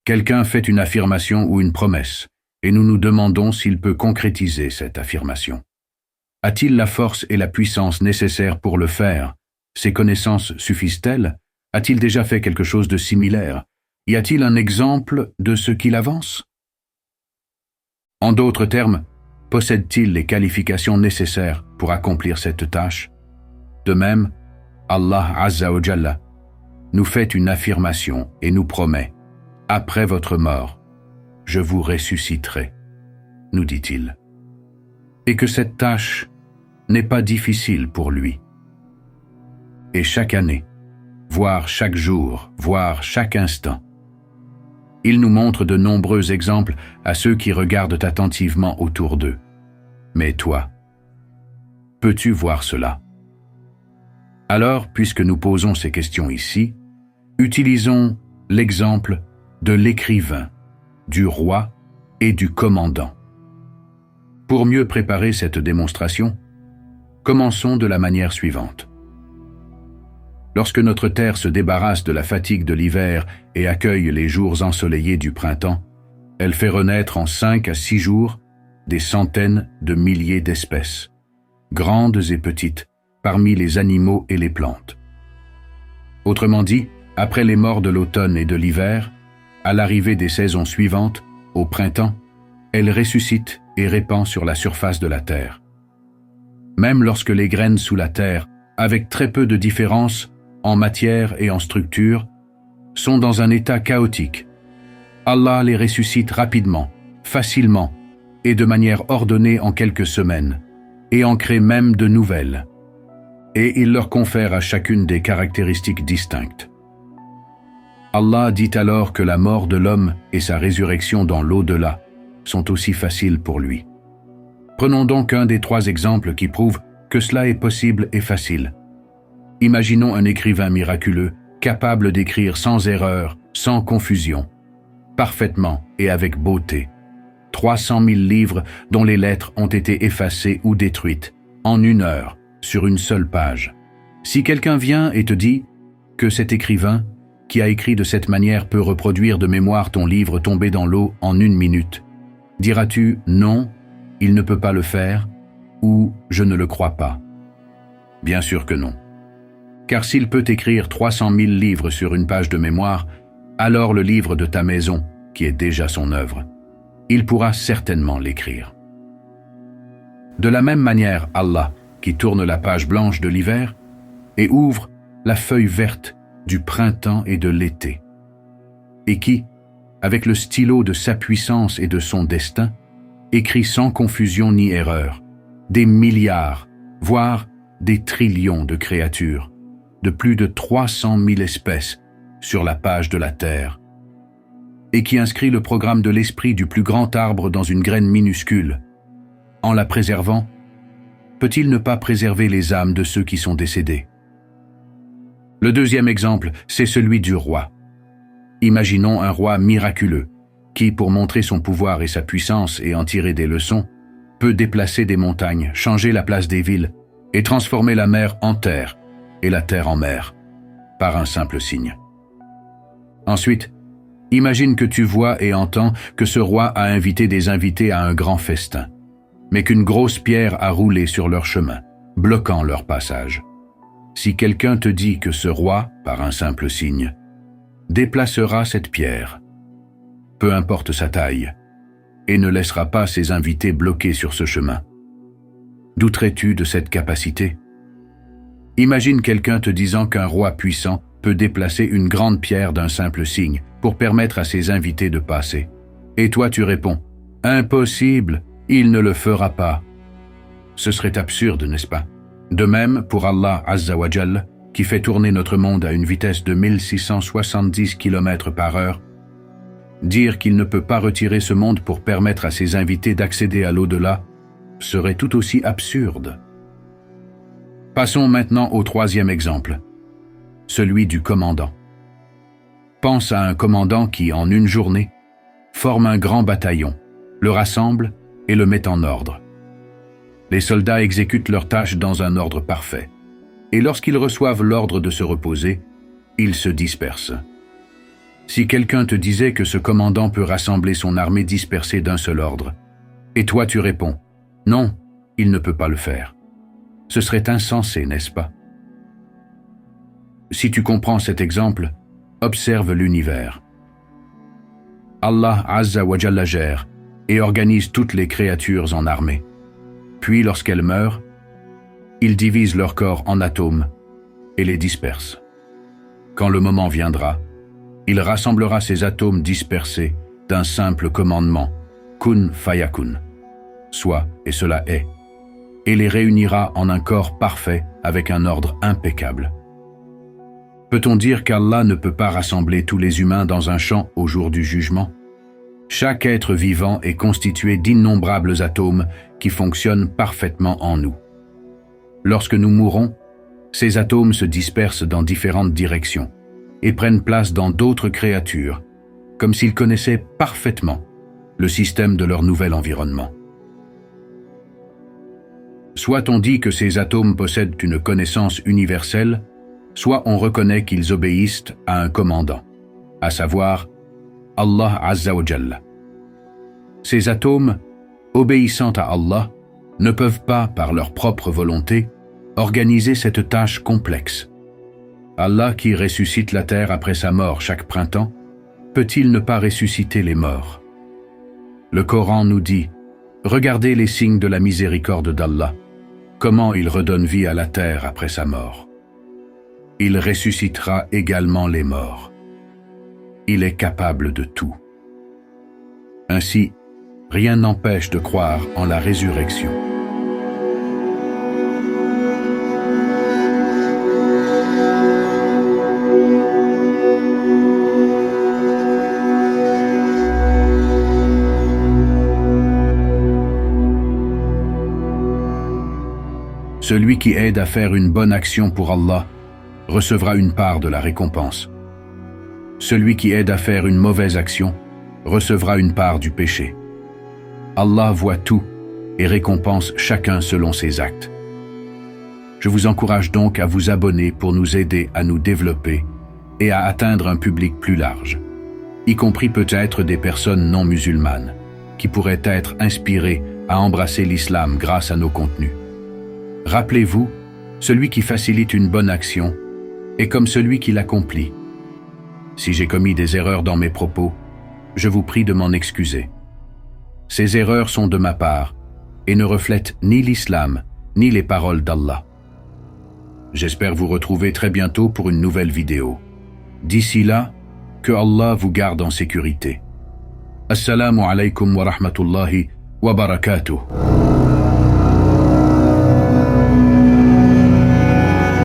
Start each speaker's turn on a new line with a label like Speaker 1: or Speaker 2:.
Speaker 1: Quelqu'un fait une affirmation ou une promesse, et nous nous demandons s'il peut concrétiser cette affirmation. A-t-il la force et la puissance nécessaires pour le faire? Ses connaissances suffisent-elles? A-t-il déjà fait quelque chose de similaire? Y a-t-il un exemple de ce qu'il avance? En d'autres termes, possède-t-il les qualifications nécessaires pour accomplir cette tâche? De même, Allah Azza wa Jalla nous fait une affirmation et nous promet « Après votre mort, je vous ressusciterai », nous dit-il. Et que cette tâche n'est pas difficile pour lui. Et chaque année, voire chaque jour, voire chaque instant, il nous montre de nombreux exemples à ceux qui regardent attentivement autour d'eux. Mais toi, peux-tu voir cela? Alors, puisque nous posons ces questions ici, utilisons l'exemple de l'écrivain, du roi et du commandant. Pour mieux préparer cette démonstration, commençons de la manière suivante. Lorsque notre terre se débarrasse de la fatigue de l'hiver et accueille les jours ensoleillés du printemps, elle fait renaître en 5 à 6 jours des centaines de milliers d'espèces, grandes et petites, parmi les animaux et les plantes. Autrement dit, après les morts de l'automne et de l'hiver, à l'arrivée des saisons suivantes, au printemps, elle ressuscite et répand sur la surface de la terre. Même lorsque les graines sous la terre, avec très peu de différence en matière et en structure, sont dans un état chaotique, Allah les ressuscite rapidement, facilement et de manière ordonnée en quelques semaines, et en crée même de nouvelles. Et il leur confère à chacune des caractéristiques distinctes. Allah dit alors que la mort de l'homme et sa résurrection dans l'au-delà sont aussi faciles pour lui. Prenons donc un des 3 exemples qui prouvent que cela est possible et facile. Imaginons un écrivain miraculeux, capable d'écrire sans erreur, sans confusion, parfaitement et avec beauté. 300 000 livres dont les lettres ont été effacées ou détruites, en 1 heure, sur une seule page. Si quelqu'un vient et te dit que cet écrivain, qui a écrit de cette manière, peut reproduire de mémoire ton livre tombé dans l'eau en 1 minute, diras-tu « non, il ne peut pas le faire » ou « je ne le crois pas ». Bien sûr que non. Car s'il peut écrire 300 000 livres sur une page de mémoire, alors le livre de ta maison, qui est déjà son œuvre, il pourra certainement l'écrire. De la même manière, Allah, qui tourne la page blanche de l'hiver et ouvre la feuille verte du printemps et de l'été, et qui, avec le stylo de sa puissance et de son destin, écrit sans confusion ni erreur, des milliards, voire des trillions de créatures, de plus de 300 000 espèces sur la page de la terre, et qui inscrit le programme de l'esprit du plus grand arbre dans une graine minuscule. En la préservant, peut-il ne pas préserver les âmes de ceux qui sont décédés? Le deuxième exemple, c'est celui du roi. Imaginons un roi miraculeux, qui, pour montrer son pouvoir et sa puissance et en tirer des leçons, peut déplacer des montagnes, changer la place des villes, et transformer la mer en terre et la terre en mer, par un simple signe. Ensuite, imagine que tu vois et entends que ce roi a invité des invités à un grand festin, mais qu'une grosse pierre a roulé sur leur chemin, bloquant leur passage. Si quelqu'un te dit que ce roi, par un simple signe, déplacera cette pierre, peu importe sa taille, et ne laissera pas ses invités bloqués sur ce chemin, douterais-tu de cette capacité? Imagine quelqu'un te disant qu'un roi puissant peut déplacer une grande pierre d'un simple signe pour permettre à ses invités de passer. Et toi tu réponds « Impossible, il ne le fera pas ». Ce serait absurde, n'est-ce pas? De même pour Allah Azza wa Jalla, qui fait tourner notre monde à une vitesse de 1670 km par heure, dire qu'il ne peut pas retirer ce monde pour permettre à ses invités d'accéder à l'au-delà serait tout aussi absurde. Passons maintenant au 3e exemple, celui du commandant. Pense à un commandant qui, en une journée, forme un grand bataillon, le rassemble et le met en ordre. Les soldats exécutent leurs tâches dans un ordre parfait, et lorsqu'ils reçoivent l'ordre de se reposer, ils se dispersent. Si quelqu'un te disait que ce commandant peut rassembler son armée dispersée d'un seul ordre, et toi tu réponds « Non, il ne peut pas le faire », ce serait insensé, n'est-ce pas? Si tu comprends cet exemple, observe l'univers. Allah Azza wa Jalla gère et organise toutes les créatures en armée. Puis, lorsqu'elles meurent, il divise leur corps en atomes et les disperse. Quand le moment viendra, il rassemblera ces atomes dispersés d'un simple commandement, kun fayakun, soit et cela est, et les réunira en un corps parfait avec un ordre impeccable. Peut-on dire qu'Allah ne peut pas rassembler tous les humains dans un champ au jour du jugement? Chaque être vivant est constitué d'innombrables atomes qui fonctionnent parfaitement en nous. Lorsque nous mourons, ces atomes se dispersent dans différentes directions et prennent place dans d'autres créatures, comme s'ils connaissaient parfaitement le système de leur nouvel environnement. Soit on dit que ces atomes possèdent une connaissance universelle, soit on reconnaît qu'ils obéissent à un commandant, à savoir Allah Azza wa Jalla. Ces atomes, obéissant à Allah, ne peuvent pas, par leur propre volonté, organiser cette tâche complexe. Allah, qui ressuscite la terre après sa mort chaque printemps, peut-il ne pas ressusciter les morts? Le Coran nous dit « Regardez les signes de la miséricorde d'Allah, comment il redonne vie à la terre après sa mort. Il ressuscitera également les morts. Il est capable de tout. » Ainsi, rien n'empêche de croire en la résurrection. Celui qui aide à faire une bonne action pour Allah recevra une part de la récompense. Celui qui aide à faire une mauvaise action recevra une part du péché. Allah voit tout et récompense chacun selon ses actes. Je vous encourage donc à vous abonner pour nous aider à nous développer et à atteindre un public plus large, y compris peut-être des personnes non musulmanes, qui pourraient être inspirées à embrasser l'islam grâce à nos contenus. Rappelez-vous, celui qui facilite une bonne action est comme celui qui l'accomplit. Si j'ai commis des erreurs dans mes propos, je vous prie de m'en excuser. Ces erreurs sont de ma part et ne reflètent ni l'islam ni les paroles d'Allah. J'espère vous retrouver très bientôt pour une nouvelle vidéo. D'ici là, que Allah vous garde en sécurité. Assalamu alaikum wa rahmatullahi wa barakatuh.